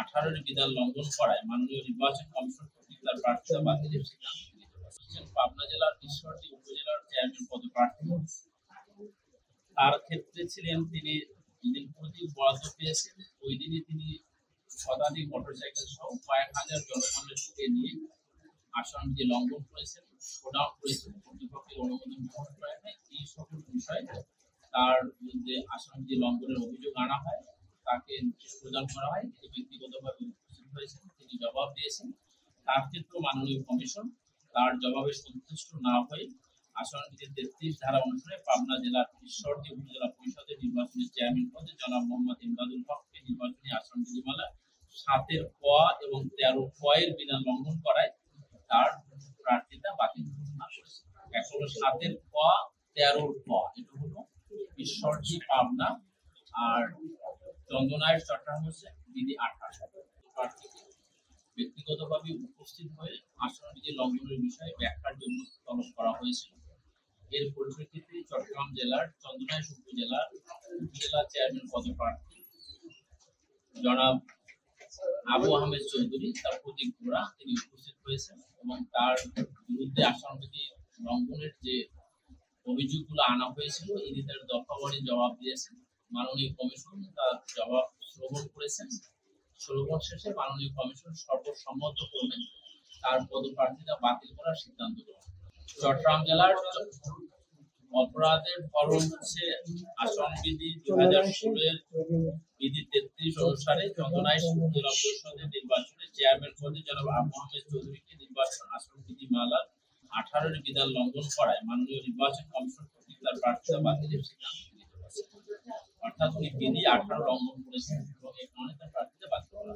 18-র বিধান লঙ্ঘন করায় মাননীয় নির্বাচন কমিশন কর্তৃক তার প্রার্থিতা বাতিলের সিদ্ধান্ত গৃহীত হয়েছে। পাবনা জেলার ঈশ্বরদী উপজেলার চেয়ারম্যান পদপ্রার্থী তার ক্ষেত্রে ছিলেন তিনি যেদিন প্রতীক বরাদ্দ পেয়েছেন ওই দিনই তিনি শতাধিক মোটরসাইকেল সহ কয়েক হাজার জনগণের থেকে নিয়ে আসনবিধি লঙ্ঘন করেছেন, শোডাউন করেছেন, কর্তৃপক্ষের অনুমোদন গ্রহণ করে নাই। এই সকল বিষয়ে তার বিরুদ্ধে আসনবিধি লঙ্ঘনের অভিযোগ আনা হয়, তাকে নোটিশ প্রদান করা হয়। তিনি ব্যক্তিগতভাবে উপস্থিত হয়েছেন, তিনি জবাব দিয়েছেন। তার ক্ষেত্রেও মাননীয় কমিশন তার জবাবে সন্তুষ্ট না হয়ে আসনবিধির 33 ধারা অনুসারে পাবনা জেলার ঈশ্বরদী উপজেলা পরিষদের নির্বাচনী চেয়ারম্যান পদে জনাব মোহাম্মদ ইমদাদুল হককে নির্বাচনী আসনবিধিমালা 7-এর ক এবং 13 ক এর বিধান লঙ্ঘন করায় তার প্রার্থিতা বাতিল ঘোষণা করেছে। এখন 7-এর ক 13-র ক এটা হলো ঈশ্বরদী পাবনা, আর চন্দনাইশ চট্টগ্রাম হচ্ছে বিধি 18। প্রার্থীকে ব্যক্তিগতভাবে উপস্থিত হয়ে আসনবিধি লঙ্ঘনের বিষয়ে ব্যাখ্যার জন্য তলব করা হয়েছিল। এর পরিপ্রেক্ষিতে চট্টগ্রাম জেলার চন্দনাইশ উপজেলার উপজেলা চেয়ারম্যান পদপ্রার্থী জনাব আবু আহমেদ চৌধুরী তার প্রতীক ঘোড়া তিনি উপস্থিত হয়েছেন এবং তার বিরুদ্ধে আসনবিধি লঙ্ঘনের যে অভিযোগগুলো আনা হয়েছিল ইনি তার দফাবারি জবাব দিয়েছেন। মাননীয় কমিশন তার জবাব শ্রবণ করেছেন। শ্রবণ শেষে মাননীয় কমিশন সর্বসম্মতক্রমে তার পদপ্রার্থিতা বাতিল করার সিদ্ধান্ত গ্রহণ করে। চট্টগ্রাম জেলার অপরাধের ফলন হচ্ছে আসনবিধি 2016-এর বিধি 33 অনুসারে চন্দনাইশ উপজেলা পরিষদের নির্বাচনে চেয়ারম্যান পদে জনাব আবু আহমেদ চৌধুরীকে নির্বাচন আসনবিধি মালার 18-র বিধান লঙ্ঘন করায় মাননীয় নির্বাচন কমিশন কর্তৃক তার প্রার্থিতা বাতিলের সিদ্ধান্ত গৃহীত হয়েছে। অর্থাৎ উনি বিধি 18 লঙ্ঘন করেছেন এবং এই কারণে তার প্রার্থিতা বাতিল করা